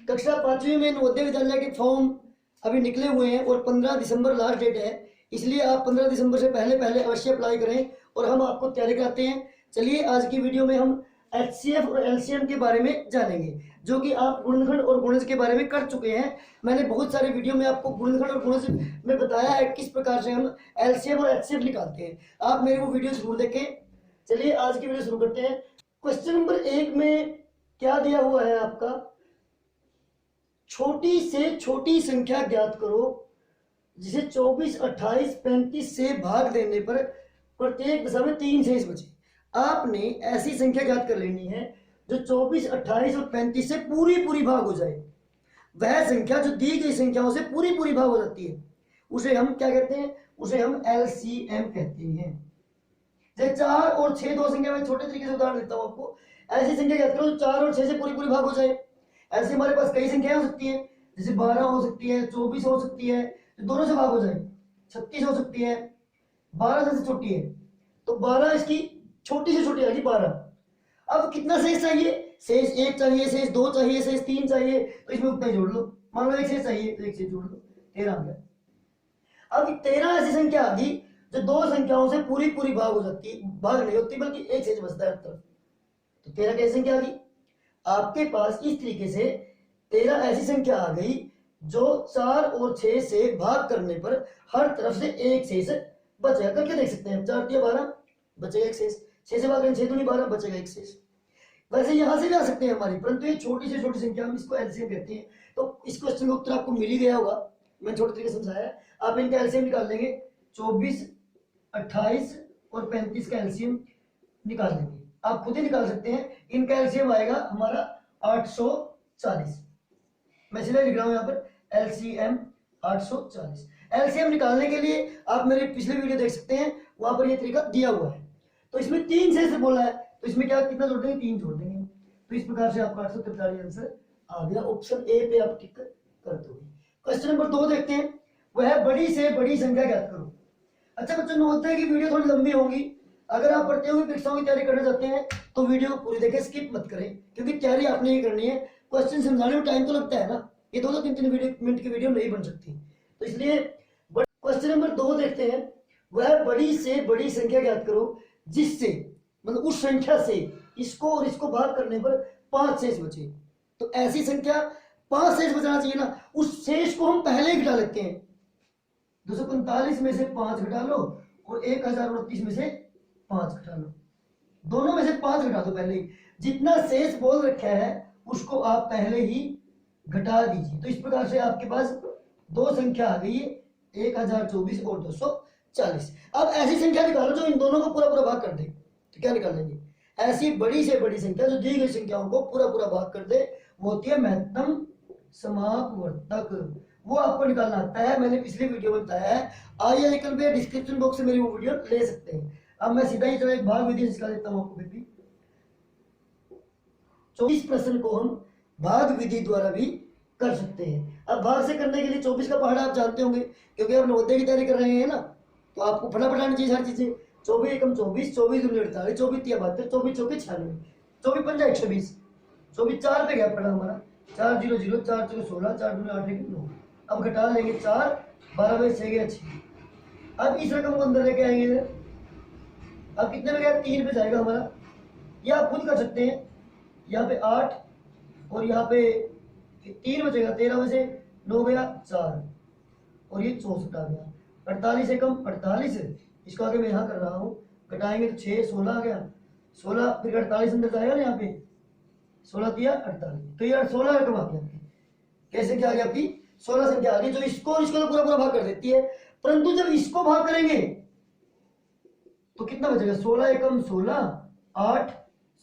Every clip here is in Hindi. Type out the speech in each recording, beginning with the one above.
कक्षा 5वीं में नवोदय विद्यालय के फॉर्म अभी निकले हुए हैं और 15 दिसंबर लास्ट डेट है, इसलिए आप 15 दिसंबर से पहले पहले अवश्य अप्लाई करें और हम आपको तैयारी कराते हैं। चलिए आज की वीडियो में हम HCF और LCM के बारे में जानेंगे, जो कि आप गुणनखंड और गुणज के बारे में कर चुके हैं। मैंने बहुत सारे वीडियो में आपको गुणनखंड और गुणज में बताया है किस प्रकार से हम LCM और HCF निकालते हैं। आप मेरे वो वीडियो जरूर देखें। चलिए आज की वीडियो शुरू करते हैं। क्वेश्चन नंबर 1 में क्या दिया हुआ है आपका, छोटी से छोटी संख्या ज्ञात करो जिसे 24, 28, 35 से भाग देने पर प्रत्येक दशा में 3 शेष बचे। आपने ऐसी संख्या ज्ञात कर लेनी है जो 24, 28 और 35 से पूरी भाग हो जाए। वह संख्या जो दी गई संख्याओं से पूरी भाग हो जाती है उसे हम क्या कहते हैं, उसे हम LCM कहते हैं। जैसे 4 और 6 दो संख्या में छोटे तरीके से उदाहरण देता हूं आपको। ऐसी संख्या ज्ञात करो जो 4 और 6 से पूरी भाग हो जाए। ऐसे हमारे पास कई संख्याएं हो सकती हैं, जैसे 12 हो सकती है, 24 हो सकती है, जो दोनों से भाग हो जाए। 36 हो सकती है, 12 से छोटी है, तो 12 इसकी छोटी से छोटी आएगी 12। अब कितना शेष चाहिए, शेष 1 चाहिए, शेष 2 चाहिए, शेष 3 चाहिए, तो इसमें उतना ही जोड़ लो। मान लो 1 शेष चाहिए तो 1 शेष जोड़ लो, 13 आ गया। अब 13 ऐसी संख्या आ गई जो दो संख्याओं से पूरी भाग हो जाती है, भाग नहीं होती बल्कि 1 शेष बचता है हर तरफ। तो 13 कैसी संख्या आ गई आपके पास, इस तरीके से 13 ऐसी संख्या आ गई जो 4 और 6 से भाग करने पर हर तरफ से 1 शेष बचेगा। करके देख सकते हैं, 4 दिया 12 बचेगा 1 शेष, 6 से भाग करें 6 दूनी 12 बचेगा 1 शेष। वैसे यहां से भी आ सकते हैं हमारी, परंतु ये छोटी से छोटी संख्या हम इसको LCM कहते हैं। तो इस क्वेश्चन का उत्तर आपको मिल ही गया होगा, मैंने छोटे तरीके से समझाया। आप इनका LCM निकाल लेंगे, 24, 28 और 35 का LCM निकाल लेंगे। आप खुद ही निकाल सकते हैं। इनका LCM आएगा हमारा 840। मैं इसलिए लिख रहा हूं यहाँ पर LCM 840। LCM निकालने के लिए आप मेरे पिछले वीडियो देख सकते हैं, वहां पर ये तरीका दिया हुआ है। तो इसमें 3 शेष बोला है, तो इसमें क्या कितना जोड़ देंगे, 3 जोड़ देंगे। तो इस प्रकार से आपका 843 आंसर आ गया। ऑप्शन ए पे आप टिक कर दोगे। क्वेश्चन नंबर 2 देखते हैं, वह बड़ी से बड़ी संख्या ज्ञात करो। अच्छा बच्चों, नवोदय की वीडियो थोड़ी लंबी होगी। अगर आप प्रतियोगी परीक्षाओं की तैयारी करना चाहते हैं तो वीडियो पूरी देखें, स्किप मत करें, क्योंकि तैयारी आपने ही करनी है। क्वेश्चन समझाने में टाइम तो लगता है ना, ये 2-3 मिनट की वीडियो नहीं बन सकती। तो इसलिए क्वेश्चन नंबर 2 देखते हैं, वह बड़ी से बड़ी संख्या ज्ञात करो जिससे, मतलब उस संख्या से इसको और इसको भाग करने पर 5 शेष बचे। तो ऐसी संख्या 5 शेष बचना चाहिए ना, उस शेष को हम पहले ही घटा लेते हैं। 245 में से 5 घटा लो और 1038 में से 5 घटा लो, दोनों में से 5 घटा दो पहले ही। जितना शेष बोल रखा है उसको आप पहले ही घटा दीजिए। तो इस प्रकार से आपके पास 2 संख्या आ गई है, 1024 और 240। अब ऐसी संख्या निकालो जो इन दोनों को पूरा भाग कर दे। तो क्या निकाल लेंगे, ऐसी बड़ी से बड़ी संख्या जो दी गई संख्याओं को पूरा भाग कर दे, वो होती है महत्तम समापवर्तक। वो आपको निकालना आता है, मैंने पिछले वीडियो में बताया है। आई आइकन पे डिस्क्रिप्शन बॉक्स से मेरी वो वीडियो ले सकते हैं। अब मैं सीधा ही एक भाग विधि सिखा देता हूं आपको। फिर 24 प्रश्न को हम भाग विधि द्वारा भी कर सकते हैं। अब भाग से करने के लिए 24 का पहाड़ा आप जानते होंगे, क्योंकि आप नवोदय की तैयारी कर रहे हैं ना, तो आपको फटाफट आनी चाहिए हर चीजें। 24 एकम 24, 24 दूनी 48, 24 तिया 72, 24 चौके 96, 24 पंजा 120, 24 4 पे गया पड़ा हमारा, 4 0 0, 4 चौके 16, 4 दूनी 8 1 9। अब घटा लेंगे 4, 12 में 6 गया 6। अब इस रकम को अंदर लेके आएंगे। अब कितने में गया, 3 पे जाएगा हमारा। ये आप खुद कर सकते हैं। यहाँ पे 8 और यहाँ पे 3 बचेगा, 13 में से 9 गया 4 और ये 64 आ गया। 48 एकम 48, इसको आगे मैं यहाँ कर रहा हूँ, घटाएंगे तो 6 16 आ गया। 16 फिर 48 अंदर जाएगा ना, यहाँ पे 16 दिया 48, तो ये 16 रकम आ गया आपकी। कैसे क्या आ गया आपकी, 16 संख्या आ गई जो इसको और इसको तो पूरा भाग कर देती है। परंतु जब इसको भाग करेंगे तो कितना बचेगा, 16 एकम 16, 8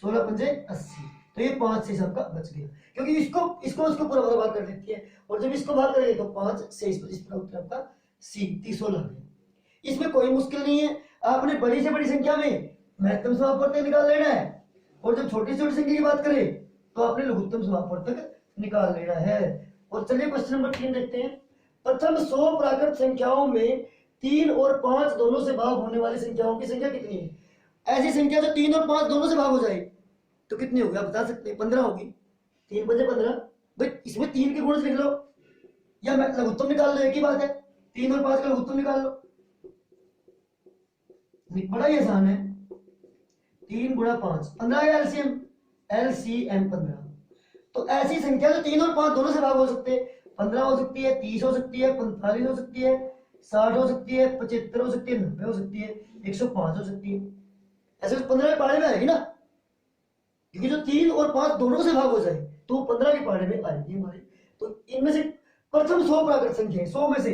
16 पंजे 80, तो ये 5 शेष आपका बच गया, क्योंकि इसको उसको पूरा भाग कर देती है। और जब इसको भाग करेंगे तो 5 शेष बचे। इसका उत्तर आपका सी 316 है। इसमें कोई मुश्किल नहीं है। आपने बड़ी से बड़ी संख्या में महत्तम समापवर्तक निकाल लेना है, और जब छोटी से छोटी संख्या की बात करें तो आपने लघुत्तम समापवर्तक निकाल लेना है। और चलिए क्वेश्चन नंबर 3 देखते हैं। प्रथम 100 प्राकृत संख्याओं में 3 और 5 दोनों से भाग होने वाली संख्याओं की संख्या कितनी है। ऐसी संख्या जो 3 और 5 दोनों से भाग हो जाए तो कितनी होगी, आप बता सकते हैं। 15 होगी। 3 बजे 15, भाई इसमें 3 के गुणज लिख लो या मैं लघुत्तम निकाल लो, एक ही बात है। 3 और 5 का लघुत्तम निकाल लो, बड़ा ही आसान है। 3 गुणा 5 15 आएगा एलसीएम, एलसीएम 15। तो ऐसी संख्या जो 3 और 5 दोनों से भाग हो सकते हैं, 15 हो सकती है, 30 हो सकती है, 45 हो सकती है, 60 हो सकती है, 75 हो सकती है, 90 हो सकती है, 105 हो सकती है। ऐसे 15 के पहाड़े में आएगी ना, क्योंकि जो 3 और 5 दोनों से भाग हो जाए तो 15 के पहाड़े में आएगी हमारी। तो इनमें से प्रथम 100 प्राकृत संख्या है, 100 में से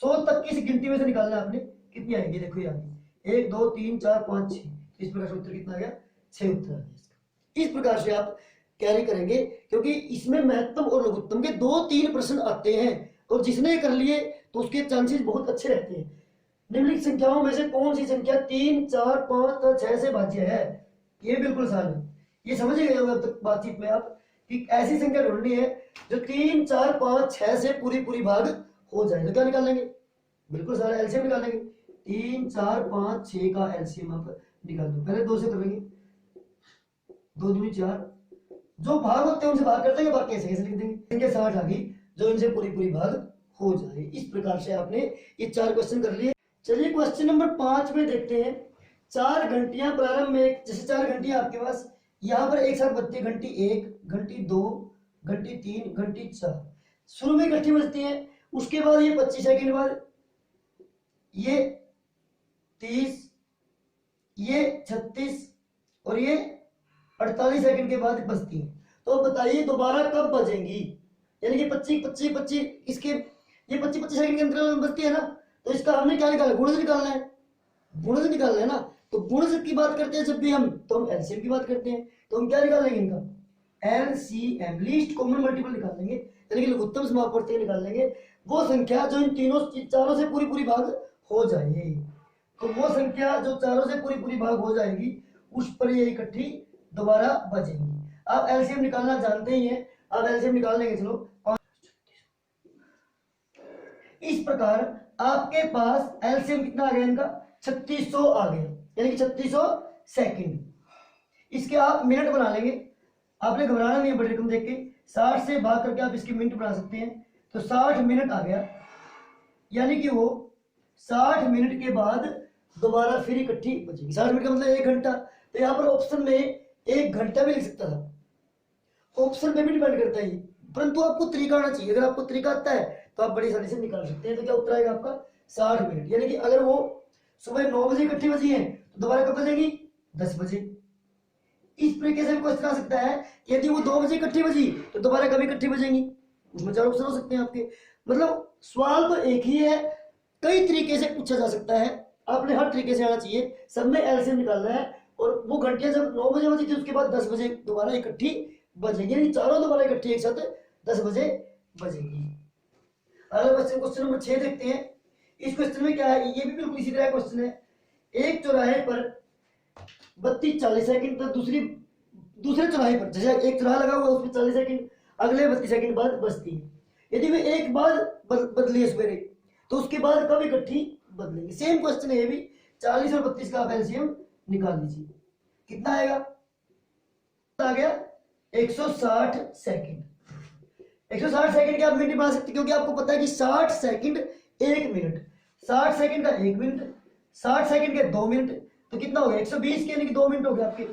100 तक की गिनती में से निकालना है आपने, कितनी आएगी देखो ये आगे 1 2 3 4 5 6। इस प्रकार से उत्तर कितना आ गया, 6 उत्तर आ गया इसका। इस प्रकार से आप कैरी करेंगे, क्योंकि इसमें महत्तम और लघुत्तम के 2-3 प्रश्न आते हैं और जिसने कर लिए तो उसके चांसेस बहुत अच्छे रहते हैं। निम्नलिखित संख्याओं में से कौन सी संख्या 3 4 5 तथा 6 से भाज्य है? ये बिल्कुल आसान है, ये समझ गए होंगे अब तक बातचीत में आप कि ऐसी संख्या ढूंढनी है जो 3 4 5 6 से पूरी भाग हो जाए। तो क्या निकालेंगे, बिल्कुल सारा एलसीएम निकालेंगे। 3 4 5 6 का एलसीएम आप निकाल दो। पहले 2 से करेंगे, 2 दूनी 4, जो भाग होते हैं उनसे भाग कर देंगे, बाकी ऐसे कैसे लिख देंगे। संख्या 60 आ गई जो इनसे पूरी भाग हो जाए। इस प्रकार से आपने ये 4 क्वेश्चन कर लिए। चलिए क्वेश्चन नंबर 5 में देखते हैं। 4 घंटियां प्रारंभ में, जैसे 4 घंटियां आपके पास यहाँ पर एक साथ बजती है, घंटी 1, घंटी 2, घंटी 3, घंटी 4 शुरू में इकट्ठी बजती है। उसके बाद ये 25 सेकंड बाद ये 30, ये 36 और ये 48 सेकंड के बाद बजती है। तो बताइए दोबारा कब बजेंगी, यानी कि 25 इसके ये 25 सेकंड के अंतराल में बजती है ना, तो इसका हमने क्या निकाला, गुणज निकालना है, गुणज निकालना है ना। तो गुणज की बात करते हैं जब भी हम, तो हम एलसीएम की बात करते हैं। तो हम क्या निकालेंगे इनका, एलसीएम लीस्ट कॉमन मल्टीपल निकाल लेंगे, यानी कि लघुत्तम समापवर्ती निकाल लेंगे। वो संख्या जो इन तीनों चारों से पूरी भाग हो जाएगी, तो वो संख्या जो चारों से पूरी भाग हो जाएगी उस पर ये इकट्ठी दोबारा बजेंगी। आप एलसीएम निकालना जानते ही हैं, आप एलसीएम निकाल लेंगे। चलो इस प्रकार आपके पास एलसीएम कितना आ गया इनका, 3600 आ गया, यानी कि 3600 सेकंड। इसके आप मिनट बना लेंगे, आपने घबराना नहीं है बड़ी रकम देख के, 60 से भाग करके आप इसकी मिनट बना सकते हैं। तो 60 मिनट आ गया, यानी कि वो 60 मिनट के बाद दोबारा फिर इकट्ठी बजेगी। 60 मिनट का मतलब 1 घंटा। तो यहाँ पर ऑप्शन में 1 घंटा भी लिख सकता था, ऑप्शन पे भी डिपेंड करता है, परंतु आपको तरीका आना चाहिए। अगर आपको तरीका आता है तो आप बड़ी आसानी से निकाल सकते हैं। तो क्या उत्तर आएगा आपका 60 मिनट, यानी कि अगर वो सुबह 9 बजे इकट्ठी बजी है तो दोबारा कब बजेगी, 10 बजे। इस तरीके से क्वेश्चन आ सकता है कि यदि वो 2 बजे इकट्ठी बजी तो दोबारा कब इकट्ठी बजेंगी, उसमें 4 ऑप्शन हो सकते हैं आपके। मतलब सवाल तो एक ही है, कई तरीके से पूछा जा सकता है, आपने हर तरीके से आना चाहिए। सब में एलसीएम निकालना है, और वो घंटियां जब 9 बजे बजी थी उसके बाद 10 बजे दोबारा इकट्ठी बजेगी, यानी चारों दोबारा इकट्ठी एक साथ 10 बजे बजेगी। अगला क्वेश्चन नंबर 6 देखते हैं। इस क्वेश्चन में क्या है, ये भी बिल्कुल इसी तरह क्वेश्चन है। एक चौराहे पर बत्ती 40 सेकंड तक, दूसरे चौराहे पर, जैसे एक चौराहा लगा हुआ उसमें 40 सेकंड, अगले 32 सेकंड बाद बजती है। यदि वे एक बार बदली है सवेरे, तो उसके बाद कब इकट्ठी बदलेंगे। सेम क्वेश्चन है ये भी। 40 और 32 का आप एलसीएम निकाल लीजिए, कितना आएगा, आ गया 160 सेकंड। 160 सेकंड के आप मिनट बना सकते, क्योंकि आपको पता है कि 60 सेकंड 1 मिनट, 60 सेकंड का 1 मिनट, 60 सेकंड के 2 मिनट, तो कितना हो गया 120 के, यानी कि 2 मिनट हो गया आपके।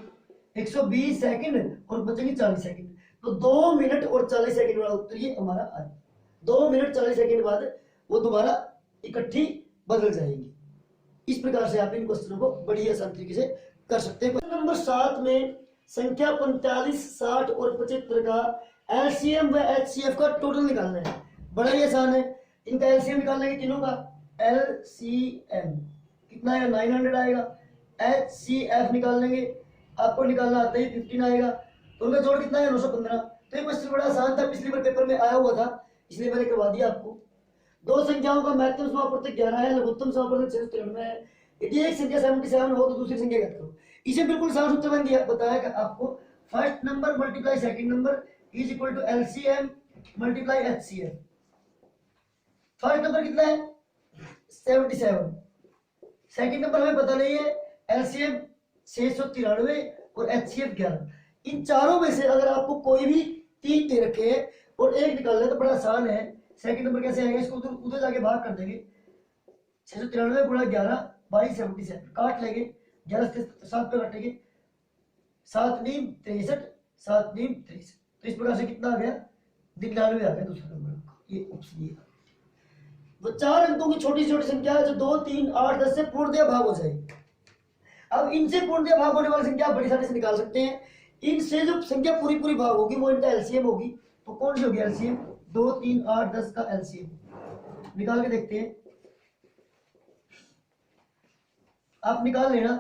120 सेकंड और बचेंगे 40 सेकंड, तो 2 मिनट और 40 सेकंड वाला उत्तर ये हमारा आया। 2 मिनट 40 सेकंड बाद वो दोबारा इकट्ठी बदल जाएगी। इस प्रकार से आप इन क्वेश्चनों को बड़ी आसान तरीके से कर सकते हैं। क्वेश्चन नंबर 7 में संख्या 45, 60 और 75 का एलसीएम व एचसीएफ का टोटल निकालना है। बड़ा ही आसान है, इनका एलसीएम निकालना है तीनों का। एलसीएम कितना आएगा, 900 आएगा। एचसीएफ निकाल लेंगे, आपको निकालना आता है 15 आएगा। तो उनका जोड़ कितना है, 915। तो ये क्वेश्चन बड़ा आसान था, पिछली बार पेपर में आया हुआ था, इसलिए मैंने करवा दिया आपको। दो संख्याओं का महत्तम समापवर्तक 11 है, लघुत्तम समापवर्तक 693 है। यदि एक संख्या 77 हो तो दूसरी संख्या ज्ञात करो। इसे बिल्कुल साफ सूत्र बन गया, बताया कि आपको first number multiply second number is equal to LCM multiply HCF. First number कितना है 77, सेकंड नंबर हमें पता नहीं है, एलसीएम 693 और एचसीएफ 11। इन चारों में से अगर आपको कोई भी 3 दे रखे हैं और 1 निकालना है तो बड़ा आसान है। सेकंड नंबर कैसे आएगा, इसको उधर उधर जाके भाग कर देंगे। 693 गुणा 11 2277 काट लेंगे, 11 से 7 पे काटेंगे, 7 नीम 63, 7 नीम 63। तो इस प्रकार से कितना आ गया, 99 आ गया दूसरा नंबर। ये ऑप्शन ये। वो 4 अंकों की छोटी छोटी संख्या है जो 2, 3, 8, 10 से पूर्णतः भाग हो जाएगी। अब इनसे पूर्णतः भाग होने वाली संख्या आप बड़ी सारी से निकाल सकते हैं। इनसे जो संख्या पूरी पूरी भाग होगी वो इनका एलसीएम होगी। तो कौन सी होगी एलसीएम, 2, 3, 8, 10 का एलसीएम निकाल के देखते हैं। आप निकाल लेना,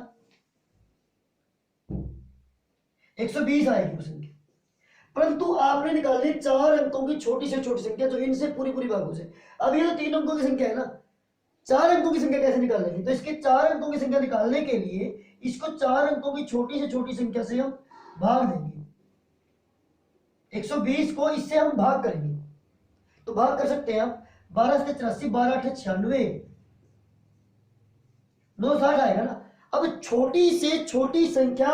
120 आएगी वो संख्या। परंतु आपने निकालनी 4 अंकों की छोटी से छोटी संख्या जो इनसे पूरी पूरी भाग हो जाए। अब ये तो 3 अंकों की संख्या है ना, 4 अंकों की संख्या कैसे निकालेंगे, तो इसके 4 अंकों की संख्या निकालने के लिए इसको 4 अंकों की छोटी से छोटी संख्या से हम भाग देंगे। 120 को इससे हम भाग करेंगे, तो भाग कर सकते हैं आप 12 से 84, 12 8 96, 960 आएगा ना। अब छोटी से छोटी संख्या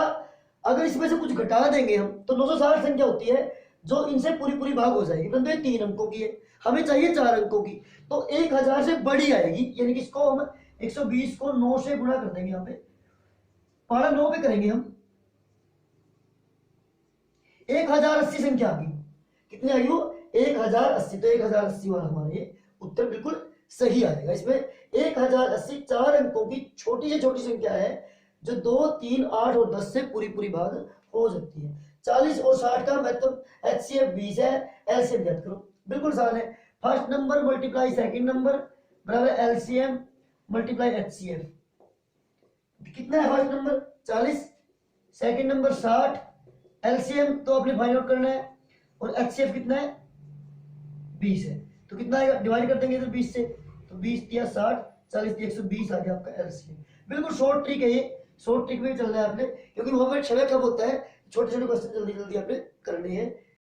अगर इसमें से कुछ घटा देंगे हम तो 960 संख्या होती है जो इनसे पूरी पूरी भाग हो जाएगी, परंतु ये 3 अंकों की है, हमें चाहिए 4 अंकों की, तो 1000 से बड़ी आएगी। यानी कि इसको हम 120 को 9 से गुणा कर देंगे, यहाँ पे पारा 9 पे करेंगे हम, 1080 संख्या आ गई। कितनी आ गई वो, 1080। तो 1080 वाला हमारा ये उत्तर बिल्कुल सही आएगा। इसमें 1080 4 अंकों की छोटी से छोटी संख्या है जो 2, 3, 8 और 10 से पूरी पूरी भाग हो सकती है। 40 और 60 का मतलब HCF 20 है, एलसीएम ज्ञात करो। बिल्कुल आसान है, first number multiply second number बराबर एलसीएम मल्टीप्लाई HCF। कितना है first number 40, second number 60, LCM तो आपने फाइंड आउट करना है, और HCF कितना है 20 है। तो कितना आएगा, डिवाइड कर देंगे इधर 20 से, तो 20 दिया 60, 40 दिया 120 आ गया आपका एलसीएम। बिल्कुल शॉर्ट ट्रिक है ये, शॉर्ट ट्रिक में चलना है आपने, क्योंकि वहां पर समय कम होता है, छोटे छोटे क्वेश्चन जल्दी जल्दी आपने करने हैं।